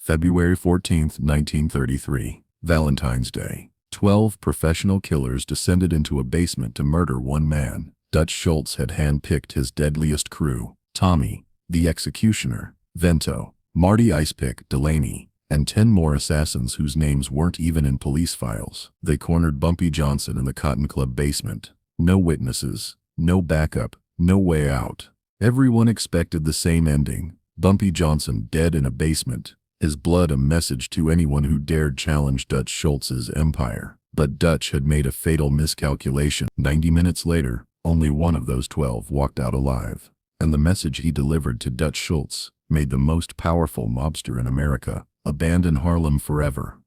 February 14, 1933, Valentine's Day. 12 professional killers descended into a basement to murder one man. Dutch Schultz had handpicked his deadliest crew: Tommy, the executioner; Vento, Marty Icepick Delaney, and 10 more assassins whose names weren't even in police files. They cornered Bumpy Johnson in the Cotton Club basement. No witnesses, no backup, no way out. Everyone expected the same ending: Bumpy Johnson dead in a basement, his blood a message to anyone who dared challenge Dutch Schultz's empire. But Dutch had made a fatal miscalculation. 90 minutes later, only one of those 12 walked out alive. And the message he delivered to Dutch Schultz made the most powerful mobster in America abandon Harlem forever.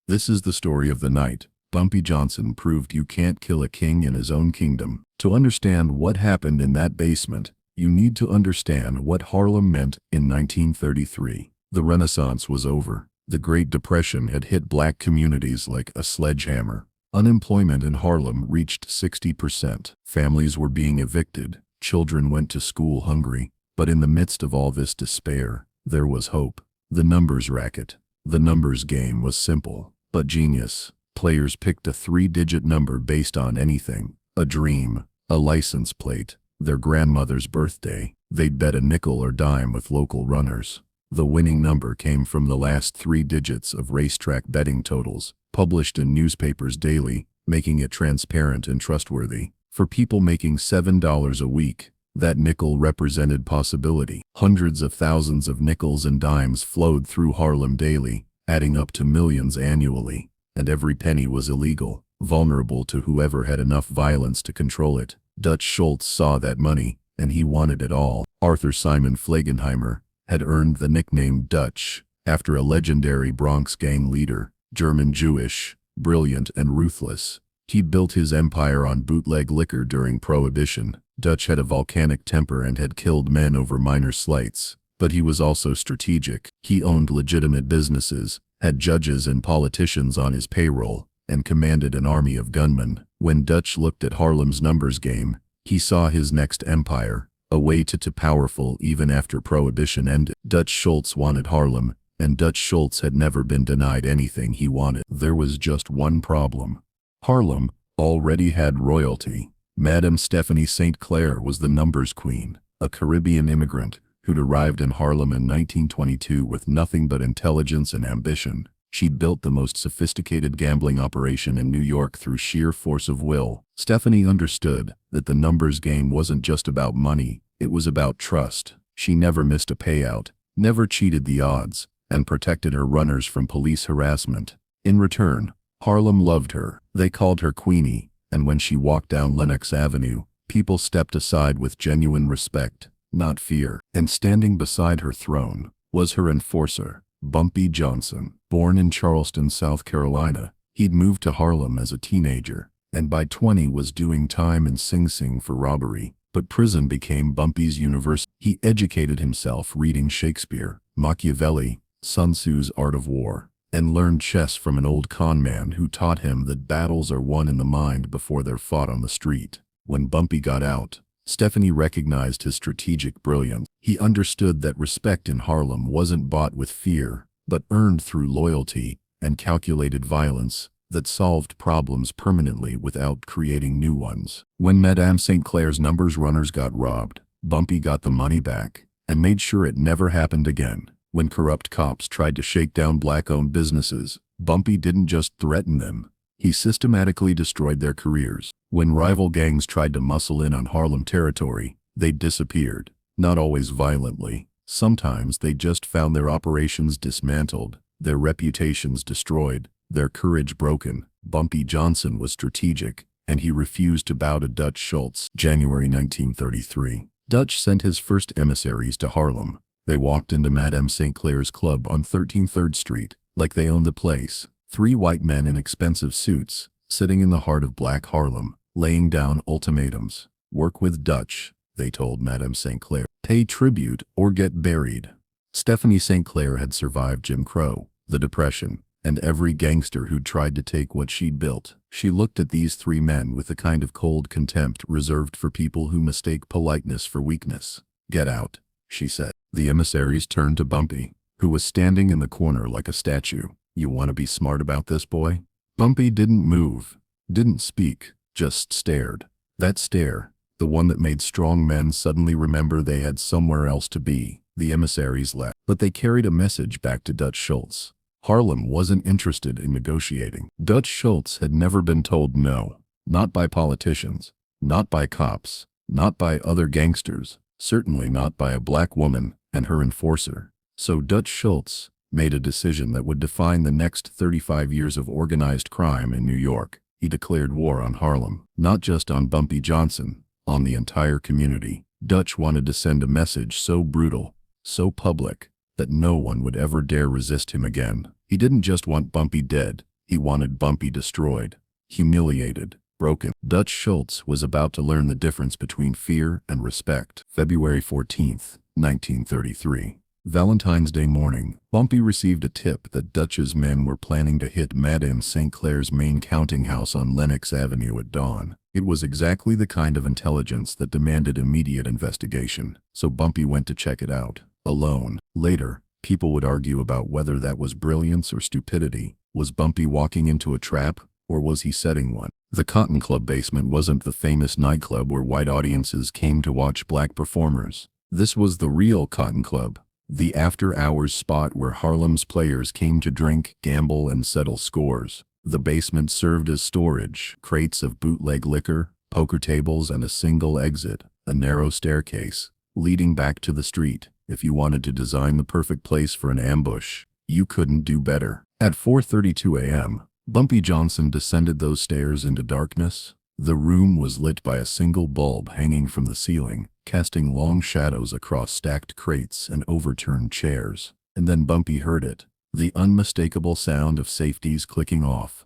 This is the story of the night. Bumpy Johnson proved you can't kill a king in his own kingdom. To understand what happened in that basement, you need to understand what Harlem meant in 1933. The Renaissance was over. The Great Depression had hit black communities like a sledgehammer. Unemployment in Harlem reached 60%. Families were being evicted. Children went to school hungry. But in the midst of all this despair, there was hope. The numbers racket. The numbers game was simple, but genius. Players picked a 3-digit number based on anything: a dream, a license plate, their grandmother's birthday. They'd bet a nickel or dime with local runners. The winning number came from the last 3 digits of racetrack betting totals, published in newspapers daily, making it transparent and trustworthy. For people making $7 a week, that nickel represented possibility. Hundreds of thousands of nickels and dimes flowed through Harlem daily, adding up to millions annually. And every penny was illegal, vulnerable to whoever had enough violence to control it. Dutch Schultz saw that money, and he wanted it all. Arthur Simon Flegenheimer had earned the nickname Dutch after a legendary Bronx gang leader, German-Jewish, brilliant and ruthless. He built his empire on bootleg liquor during Prohibition. Dutch had a volcanic temper and had killed men over minor slights, but he was also strategic. He owned legitimate businesses, had judges and politicians on his payroll, and commanded an army of gunmen. When Dutch looked at Harlem's numbers game, he saw his next empire, a way to powerful even after Prohibition ended. Dutch Schultz wanted Harlem, and Dutch Schultz had never been denied anything he wanted. There was just one problem. Harlem already had royalty. Madame Stephanie St. Clair was the numbers queen, a Caribbean immigrant who'd arrived in Harlem in 1922 with nothing but intelligence and ambition. She'd built the most sophisticated gambling operation in New York through sheer force of will. Stephanie understood that the numbers game wasn't just about money, it was about trust. She never missed a payout, never cheated the odds, and protected her runners from police harassment. In return, Harlem loved her. They called her Queenie, and when she walked down Lenox Avenue, people stepped aside with genuine respect, not fear. And standing beside her throne was her enforcer, Bumpy Johnson. Born in Charleston, South Carolina, he'd moved to Harlem as a teenager, and by 20 was doing time in Sing Sing for robbery. But prison became Bumpy's university. He educated himself reading Shakespeare, Machiavelli, Sun Tzu's Art of War, and learned chess from an old con man who taught him that battles are won in the mind before they're fought on the street. When Bumpy got out, Stephanie recognized his strategic brilliance. He understood that respect in Harlem wasn't bought with fear, but earned through loyalty and calculated violence that solved problems permanently without creating new ones. When Madame St. Clair's numbers runners got robbed, Bumpy got the money back and made sure it never happened again. When corrupt cops tried to shake down black-owned businesses, Bumpy didn't just threaten them. He systematically destroyed their careers. When rival gangs tried to muscle in on Harlem territory, they disappeared. Not always violently. Sometimes they just found their operations dismantled, their reputations destroyed, their courage broken. Bumpy Johnson was strategic, and he refused to bow to Dutch Schultz. January 1933. Dutch sent his first emissaries to Harlem. They walked into Madame St. Clair's club on 13th Street, like they owned the place. 3 white men in expensive suits, sitting in the heart of black Harlem, laying down ultimatums. Work with Dutch, they told Madame St. Clair. Pay tribute or get buried. Stephanie St. Clair had survived Jim Crow, the Depression, and every gangster who'd tried to take what she'd built. She looked at these 3 men with the kind of cold contempt reserved for people who mistake politeness for weakness. Get out, she said. The emissaries turned to Bumpy, who was standing in the corner like a statue. "You want to be smart about this, boy?" Bumpy didn't move, didn't speak, just stared. That stare, the one that made strong men suddenly remember they had somewhere else to be. The emissaries left, but they carried a message back to Dutch Schultz. Harlem wasn't interested in negotiating. Dutch Schultz had never been told no, not by politicians, not by cops, not by other gangsters, certainly not by a black woman and her enforcer. So Dutch Schultz made a decision that would define the next 35 years of organized crime in New York. He declared war on Harlem, not just on Bumpy Johnson, on the entire community. Dutch wanted to send a message so brutal, so public, that no one would ever dare resist him again. He didn't just want Bumpy dead, he wanted Bumpy destroyed, humiliated, broken. Dutch Schultz was about to learn the difference between fear and respect. February 14th, 1933. Valentine's Day morning, Bumpy received a tip that Dutch's men were planning to hit Madame St. Clair's main counting house on Lenox Avenue at dawn. It was exactly the kind of intelligence that demanded immediate investigation, so Bumpy went to check it out, alone. Later, people would argue about whether that was brilliance or stupidity. Was Bumpy walking into a trap, or was he setting one? The Cotton Club basement wasn't the famous nightclub where white audiences came to watch black performers. This was the real Cotton Club, the after-hours spot where Harlem's players came to drink, gamble, and settle scores. The basement served as storage, crates of bootleg liquor, poker tables, and a single exit, a narrow staircase, leading back to the street. If you wanted to design the perfect place for an ambush, you couldn't do better. At 4:32 a.m., Bumpy Johnson descended those stairs into darkness. The room was lit by a single bulb hanging from the ceiling, casting long shadows across stacked crates and overturned chairs. And then Bumpy heard it, the unmistakable sound of safeties clicking off.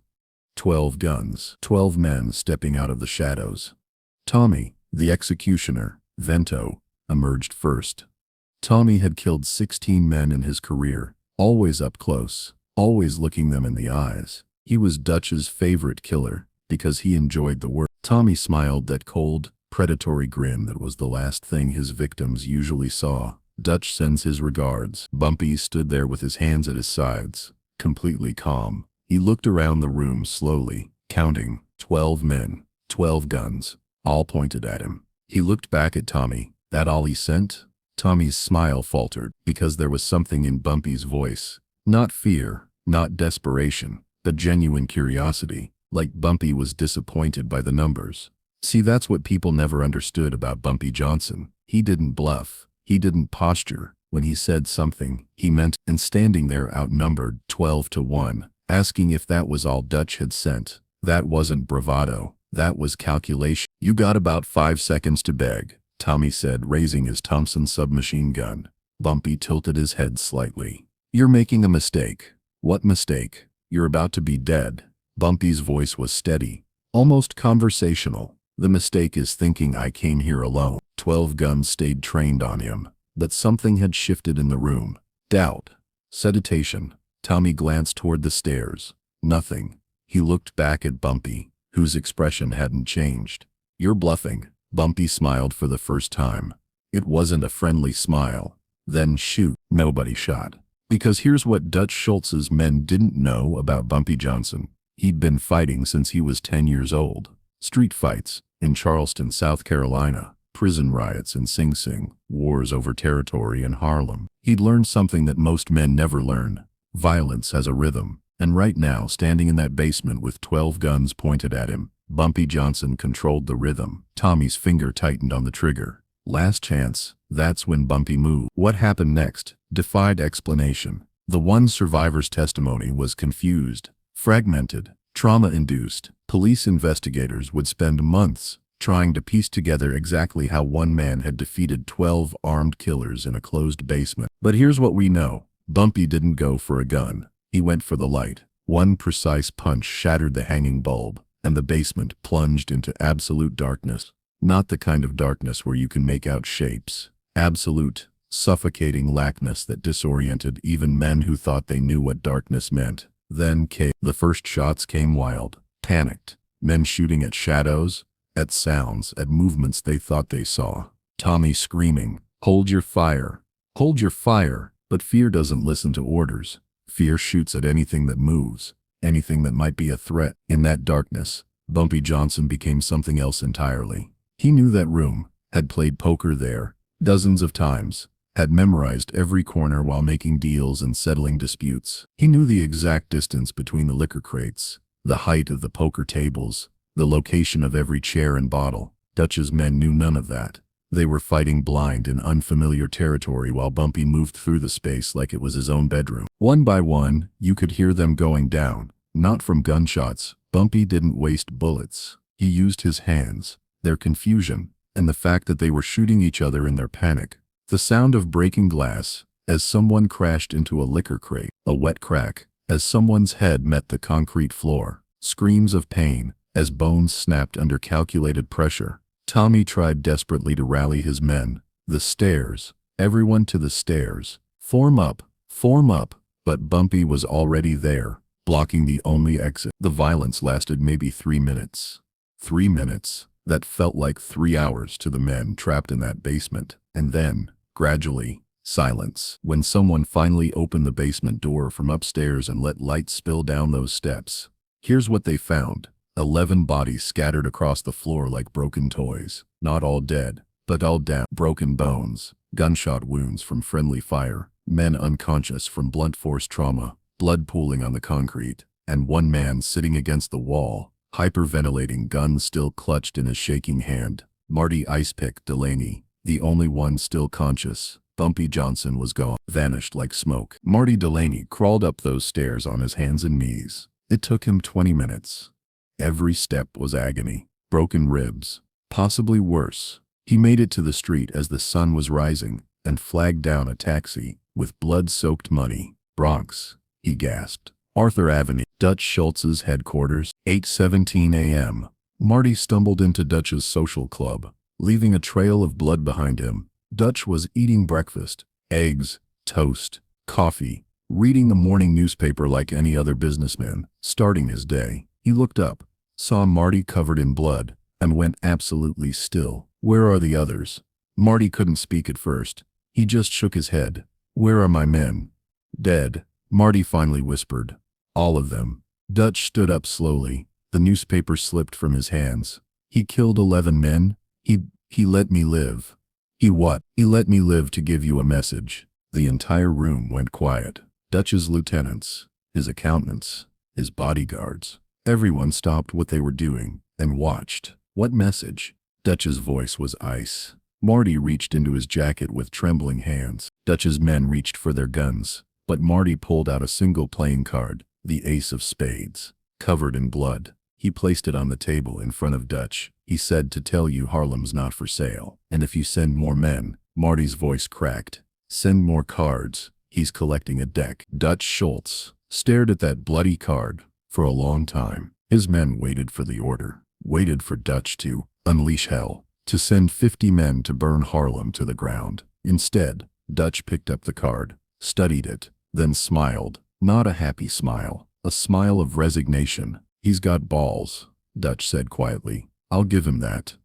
12 guns, 12 men stepping out of the shadows. Tommy, the executioner, Vento, emerged first. Tommy had killed 16 men in his career, always up close, always looking them in the eyes. He was Dutch's favorite killer, because he enjoyed the work. Tommy smiled that cold, predatory grin that was the last thing his victims usually saw. "Dutch sends his regards." Bumpy stood there with his hands at his sides, completely calm. He looked around the room slowly, counting. 12 men, 12 guns, all pointed at him. He looked back at Tommy. "That all he sent?" Tommy's smile faltered, because there was something in Bumpy's voice. Not fear, not desperation, but genuine curiosity. Like Bumpy was disappointed by the numbers. See, that's what people never understood about Bumpy Johnson. He didn't bluff. He didn't posture. When he said something, he meant. And standing there outnumbered 12-1, asking if that was all Dutch had sent. That wasn't bravado. That was calculation. "You got about 5 seconds to beg," Tommy said, raising his Thompson submachine gun. Bumpy tilted his head slightly. "You're making a mistake." "What mistake?" "You're about to be dead." Bumpy's voice was steady, almost conversational. "The mistake is thinking I came here alone." 12 guns stayed trained on him, but something had shifted in the room. Doubt. Sedition. Tommy glanced toward the stairs. Nothing. He looked back at Bumpy, whose expression hadn't changed. "You're bluffing." Bumpy smiled for the first time. It wasn't a friendly smile. "Then shoot." Nobody shot. Because here's what Dutch Schultz's men didn't know about Bumpy Johnson. He'd been fighting since he was 10 years old. Street fights in Charleston, South Carolina, prison riots in Sing Sing, wars over territory in Harlem. He'd learned something that most men never learn. Violence has a rhythm. And right now, standing in that basement with 12 guns pointed at him, Bumpy Johnson controlled the rhythm. Tommy's finger tightened on the trigger. Last chance. That's when Bumpy moved. What happened next defied explanation. The one survivor's testimony was confused, fragmented, trauma-induced. Police investigators would spend months trying to piece together exactly how one man had defeated 12 armed killers in a closed basement. But here's what we know. Bumpy didn't go for a gun. He went for the light. One precise punch shattered the hanging bulb, and the basement plunged into absolute darkness. Not the kind of darkness where you can make out shapes. Absolute, suffocating blackness that disoriented even men who thought they knew what darkness meant. Then came the first shots. Came wild, panicked, men shooting at shadows, at sounds, at movements they thought they saw. Tommy screaming, "Hold your fire! Hold your fire!" But fear doesn't listen to orders. Fear shoots at anything that moves, anything that might be a threat. In that darkness, Bumpy Johnson became something else entirely. He knew that room, had played poker there dozens of times, had memorized every corner while making deals and settling disputes. He knew the exact distance between the liquor crates, the height of the poker tables, the location of every chair and bottle. Dutch's men knew none of that. They were fighting blind in unfamiliar territory while Bumpy moved through the space like it was his own bedroom. One by one, you could hear them going down, not from gunshots. Bumpy didn't waste bullets. He used his hands, their confusion, and the fact that they were shooting each other in their panic. The sound of breaking glass, as someone crashed into a liquor crate, a wet crack, as someone's head met the concrete floor, screams of pain, as bones snapped under calculated pressure. Tommy tried desperately to rally his men. The stairs, everyone to the stairs. Form up, but Bumpy was already there, blocking the only exit. The violence lasted maybe 3 minutes. 3 minutes. That felt like 3 hours to the men trapped in that basement. And then, gradually, silence. When someone finally opened the basement door from upstairs and let light spill down those steps. Here's what they found. 11 bodies scattered across the floor like broken toys. Not all dead, but all down. Broken bones, gunshot wounds from friendly fire, men unconscious from blunt force trauma, blood pooling on the concrete, and one man sitting against the wall, hyperventilating, gun still clutched in his shaking hand. Marty Icepick Delaney, the only one still conscious. Bumpy Johnson was gone, vanished like smoke. Marty Delaney crawled up those stairs on his hands and knees. It took him 20 minutes. Every step was agony, broken ribs, possibly worse. He made it to the street as the sun was rising and flagged down a taxi with blood-soaked money. Bronx, he gasped. Arthur Avenue, Dutch Schultz's headquarters, 8:17 a.m. Marty stumbled into Dutch's social club, leaving a trail of blood behind him. Dutch was eating breakfast, eggs, toast, coffee, reading the morning newspaper like any other businessman, starting his day. He looked up, saw Marty covered in blood, and went absolutely still. Where are the others? Marty couldn't speak at first. He just shook his head. Where are my men? Dead, Marty finally whispered. All of them. Dutch stood up slowly. The newspaper slipped from his hands. He killed 11 men? He let me live. He what? He let me live to give you a message. The entire room went quiet. Dutch's lieutenants, his accountants, his bodyguards. Everyone stopped what they were doing and watched. What message? Dutch's voice was ice. Marty reached into his jacket with trembling hands. Dutch's men reached for their guns, but Marty pulled out a single playing card, the ace of spades, covered in blood. He placed it on the table in front of Dutch. He said to tell you Harlem's not for sale. And if you send more men, Marty's voice cracked. Send more cards. He's collecting a deck. Dutch Schultz stared at that bloody card. For a long time, his men waited for the order, waited for Dutch to unleash hell, to send 50 men to burn Harlem to the ground. Instead, Dutch picked up the card, studied it, then smiled. Not a happy smile, a smile of resignation. He's got balls, Dutch said quietly. I'll give him that.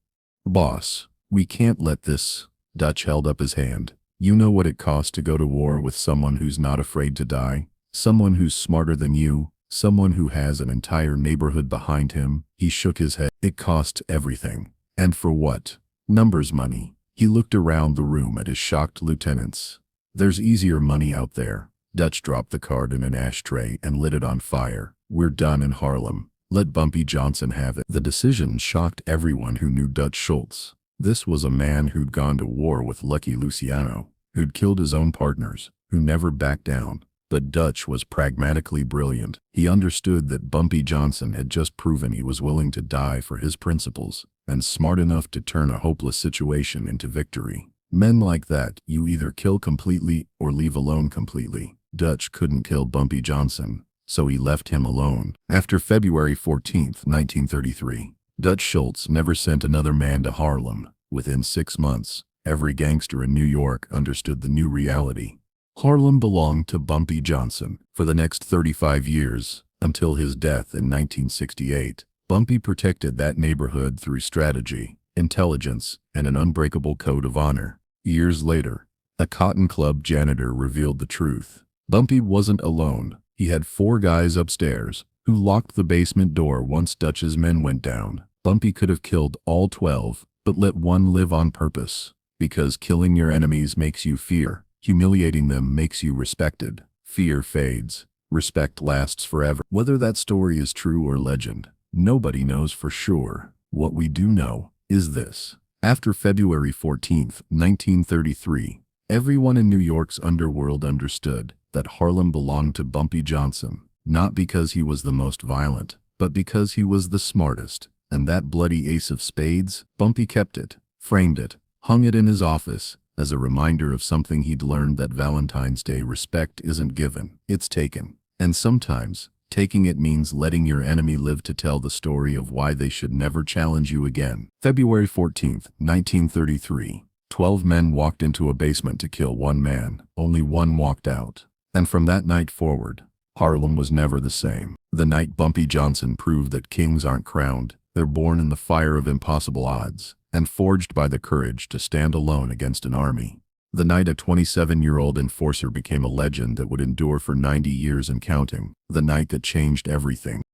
Boss, we can't let this. Dutch held up his hand. You know what it costs to go to war with someone who's not afraid to die? Someone who's smarter than you? Someone who has an entire neighborhood behind him? He shook his head. It costs everything. And for what? Numbers money. He looked around the room at his shocked lieutenants. There's easier money out there. Dutch dropped the card in an ashtray and lit it on fire. We're done in Harlem. Let Bumpy Johnson have it. The decision shocked everyone who knew Dutch Schultz. This was a man who'd gone to war with Lucky Luciano, who'd killed his own partners, who never backed down. But Dutch was pragmatically brilliant. He understood that Bumpy Johnson had just proven he was willing to die for his principles, and smart enough to turn a hopeless situation into victory. Men like that, you either kill completely or leave alone completely. Dutch couldn't kill Bumpy Johnson, so he left him alone. After February 14, 1933, Dutch Schultz never sent another man to Harlem. Within 6 months, every gangster in New York understood the new reality. Harlem belonged to Bumpy Johnson. For the next 35 years, until his death in 1968, Bumpy protected that neighborhood through strategy, intelligence, and an unbreakable code of honor. Years later, A Cotton Club janitor revealed the truth. Bumpy wasn't alone. He had 4 guys upstairs who locked the basement door once Dutch's men went down. Bumpy could have killed all 12, but let one live on purpose. Because killing your enemies makes you fear. Humiliating them makes you respected. Fear fades. Respect lasts forever. Whether that story is true or legend, nobody knows for sure. What we do know is this. After February 14, 1933, everyone in New York's underworld understood that Harlem belonged to Bumpy Johnson, not because he was the most violent, but because he was the smartest. And that bloody ace of spades, Bumpy kept it, framed it, hung it in his office, as a reminder of something he'd learned, that Valentine's Day respect isn't given, it's taken. And sometimes, taking it means letting your enemy live to tell the story of why they should never challenge you again. February 14, 1933. 12 men walked into a basement to kill 1 man. Only 1 walked out. And from that night forward, Harlem was never the same. The night Bumpy Johnson proved that kings aren't crowned, they're born in the fire of impossible odds, and forged by the courage to stand alone against an army. The night a 27-year-old enforcer became a legend that would endure for 90 years and counting. The night that changed everything.